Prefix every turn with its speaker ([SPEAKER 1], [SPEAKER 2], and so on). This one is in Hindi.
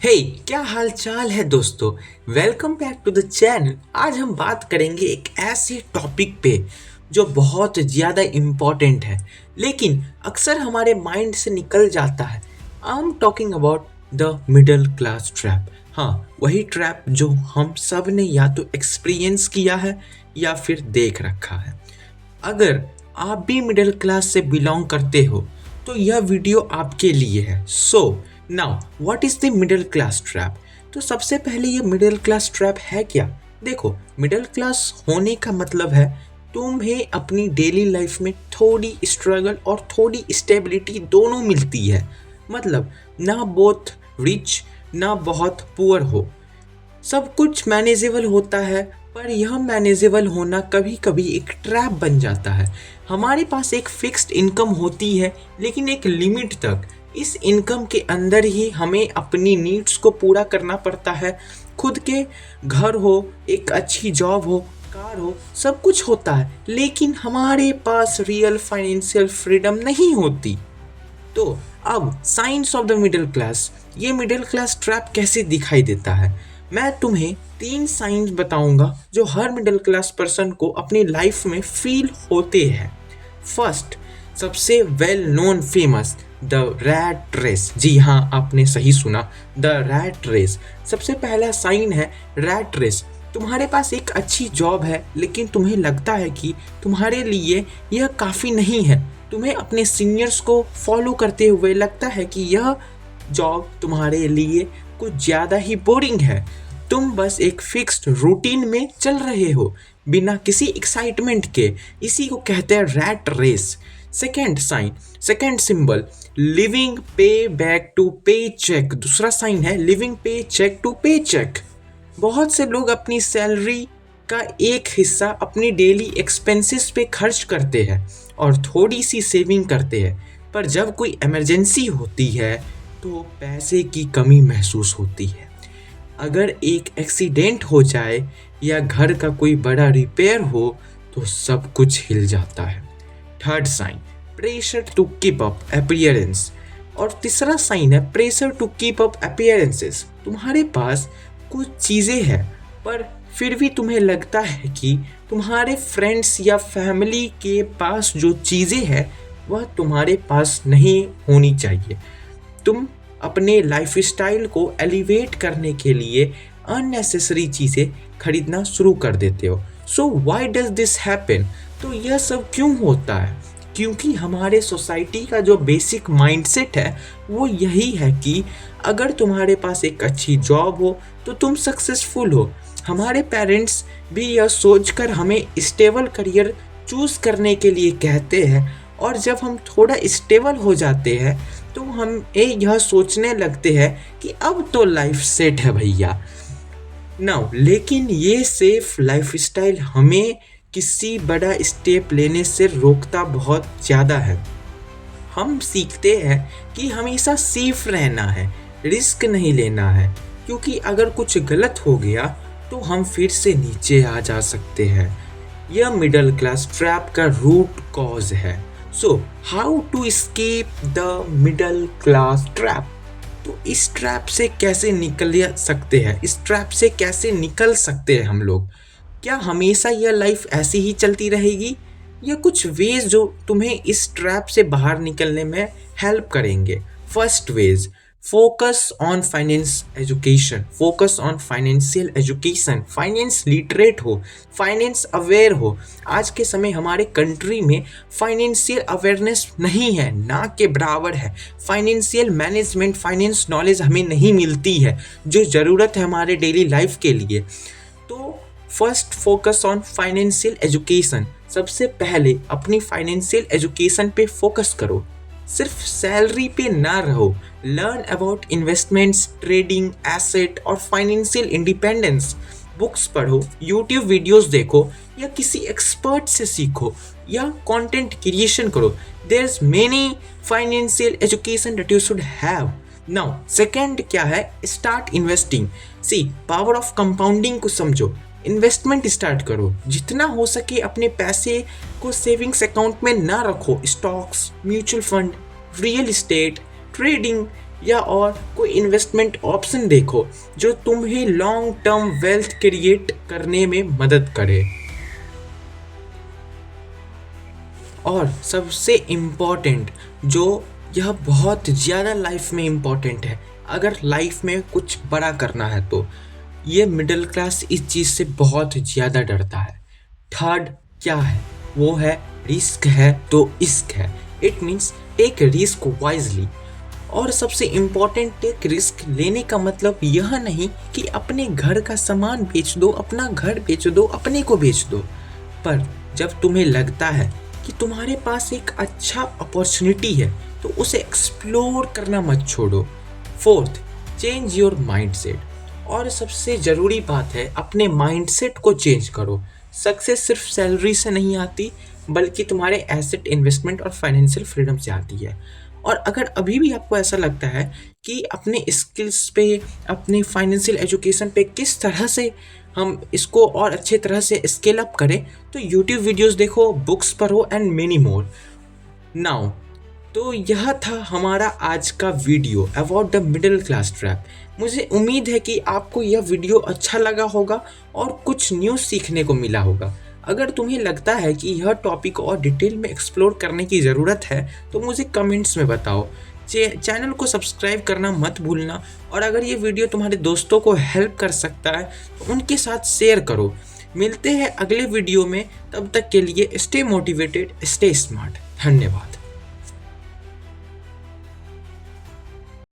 [SPEAKER 1] हे क्या हाल चाल है दोस्तों। Welcome back to the channel. आज हम बात करेंगे एक ऐसे टॉपिक पे जो बहुत ज़्यादा इम्पोर्टेंट है लेकिन अक्सर हमारे माइंड से निकल जाता है। I am talking about the middle class trap. हाँ, वही ट्रैप जो हम सब ने या तो एक्सपीरियंस किया है या फिर देख रखा है। अगर आप भी मिडिल क्लास से बिलोंग करते हो तो यह वीडियो आपके लिए है। So now what is the middle class trap. तो सबसे पहले ये मिडिल क्लास ट्रैप है क्या। देखो, मिडिल क्लास होने का मतलब है तुम्हें अपनी डेली लाइफ में थोड़ी स्ट्रगल और थोड़ी स्टेबिलिटी दोनों मिलती है। मतलब ना बहुत रिच ना बहुत पुअर हो, सब कुछ मैनेजेबल होता है। पर यह मैनेजेबल होना कभी कभी एक ट्रैप बन जाता है। हमारे पास एक फिक्स्ड इनकम होती है लेकिन एक लिमिट तक। इस इनकम के अंदर ही हमें अपनी नीड्स को पूरा करना पड़ता है। खुद के घर हो, एक अच्छी जॉब हो, कार हो, सब कुछ होता है लेकिन हमारे पास रियल फाइनेंशियल फ्रीडम नहीं होती। तो अब science of the middle class, ये मिडिल क्लास ट्रैप कैसे दिखाई देता है। मैं तुम्हें 3 साइंस बताऊंगा जो हर मिडिल क्लास पर्सन को अपनी लाइफ में फील होते हैं। फर्स्ट, सबसे well known famous, the rat race. जी हाँ, आपने सही सुना, द रैट रेस। सबसे पहला साइन है रैट रेस। तुम्हारे पास एक अच्छी जॉब है लेकिन तुम्हें लगता है कि तुम्हारे लिए यह काफ़ी नहीं है। तुम्हें अपने सीनियर्स को फॉलो करते हुए लगता है कि यह जॉब तुम्हारे लिए कुछ ज़्यादा ही बोरिंग है। तुम बस एक फिक्स्ड रूटीन में चल रहे हो बिना किसी एक्साइटमेंट के। इसी को कहते हैं rat race. Second sign, second symbol, living pay back to paycheck. दूसरा साइन है living paycheck to paycheck. बहुत से लोग अपनी सैलरी का एक हिस्सा अपनी डेली एक्सपेंसेस पे खर्च करते हैं और थोड़ी सी सेविंग करते हैं। पर जब कोई इमरजेंसी होती है तो पैसे की कमी महसूस होती है। अगर एक एक्सीडेंट हो जाए या घर का कोई बड़ा रिपेयर हो तो सब कुछ हिल जाता है। Third sign, pressure to keep up appearance. और तीसरा साइन है pressure to keep up appearances. तुम्हारे पास कुछ चीज़ें हैं पर फिर भी तुम्हें लगता है कि तुम्हारे फ्रेंड्स या फैमिली के पास जो चीज़ें हैं वह तुम्हारे पास नहीं होनी चाहिए। तुम अपने लाइफस्टाइल को एलिवेट करने के लिए अननेसेसरी चीज़ें खरीदना शुरू कर देते हो। So why does this happen. तो यह सब क्यों होता है? क्योंकि हमारे सोसाइटी का जो बेसिक माइंडसेट है वो यही है कि अगर तुम्हारे पास एक अच्छी जॉब हो तो तुम सक्सेसफुल हो। हमारे पेरेंट्स भी यह सोचकर हमें स्टेबल करियर चूज़ करने के लिए कहते हैं और जब हम थोड़ा स्टेबल हो जाते हैं तो हम यह सोचने लगते हैं कि अब तो लाइफ सेट है भैया। नाउ लेकिन ये सेफ लाइफस्टाइल हमें किसी बड़ा स्टेप लेने से रोकता बहुत ज़्यादा है। हम सीखते हैं कि हमेशा सेफ रहना है, रिस्क नहीं लेना है, क्योंकि अगर कुछ गलत हो गया तो हम फिर से नीचे आ जा सकते हैं। यह मिडिल क्लास ट्रैप का रूट कॉज है। So how to escape the middle class trap. तो इस ट्रैप से कैसे निकल सकते हैं, इस ट्रैप से कैसे निकल सकते हैं हम लोग। क्या हमेशा यह लाइफ ऐसी ही चलती रहेगी या कुछ वेज जो तुम्हें इस ट्रैप से बाहर निकलने में हेल्प करेंगे। First ways, focus on finance education. Focus on financial education. Finance literate हो, फाइनेंस अवेयर हो। आज के समय हमारे कंट्री में फाइनेंशियल अवेयरनेस नहीं है, ना के बराबर है। फाइनेंशियल मैनेजमेंट, फाइनेंस नॉलेज हमें नहीं मिलती है जो ज़रूरत है हमारे डेली लाइफ के लिए। तो first, focus on financial education. सबसे पहले अपनी फाइनेंशियल एजुकेशन पे फोकस करो। सिर्फ सैलरी पे ना रहो। Learn about investments, trading, asset और फाइनेंशियल इंडिपेंडेंस। बुक्स पढ़ो, यूट्यूब वीडियोस देखो या किसी एक्सपर्ट से सीखो या कंटेंट क्रिएशन करो। There is many financial education that you should have. Now second क्या है, start investing. See power of compounding को समझो। इन्वेस्टमेंट स्टार्ट करो। जितना हो सके अपने पैसे को सेविंग्स अकाउंट में ना रखो। Stocks, mutual fund, real estate, trading या और कोई इन्वेस्टमेंट ऑप्शन देखो जो तुम्हें लॉन्ग टर्म वेल्थ क्रिएट करने में मदद करे। और सबसे इम्पॉर्टेंट जो यह बहुत ज़्यादा लाइफ में इम्पॉर्टेंट है, अगर लाइफ में कुछ बड़ा करना है तो ये मिडिल क्लास इस चीज़ से बहुत ज़्यादा डरता है। थर्ड क्या है? वो है रिस्क है तो इश्क है। It means take risk wisely. और सबसे इम्पॉर्टेंट, टेक रिस्क लेने का मतलब यह नहीं कि अपने घर का सामान बेच दो, अपना घर बेच दो, अपने को बेच दो। पर जब तुम्हें लगता है कि तुम्हारे पास एक अच्छा अपॉर्चुनिटी है तो उसे एक्सप्लोर करना मत छोड़ो। Fourth, change your mindset. और सबसे ज़रूरी बात है, अपने माइंडसेट को चेंज करो। सक्सेस सिर्फ सैलरी से नहीं आती, बल्कि तुम्हारे एसेट, इन्वेस्टमेंट और फाइनेंशियल फ्रीडम से आती है। और अगर अभी भी आपको ऐसा लगता है कि अपने स्किल्स पे, अपने फाइनेंशियल एजुकेशन पे किस तरह से हम इसको और अच्छे तरह से स्केल अप करें, तो यूट्यूब वीडियोस देखो, बुक्स पढ़ो एंड मेनी मोर। नाउ तो यह था हमारा आज का video about the middle class trap. मुझे उम्मीद है कि आपको यह वीडियो अच्छा लगा होगा और कुछ न्यू सीखने को मिला होगा। अगर तुम्हें लगता है कि यह टॉपिक और डिटेल में एक्सप्लोर करने की ज़रूरत है तो मुझे कमेंट्स में बताओ। चैनल को सब्सक्राइब करना मत भूलना, और अगर ये वीडियो तुम्हारे दोस्तों को हेल्प कर सकता है तो उनके साथ शेयर करो। मिलते हैं अगले वीडियो में, तब तक के लिए स्टे मोटिवेटेड, स्टे स्मार्ट। धन्यवाद।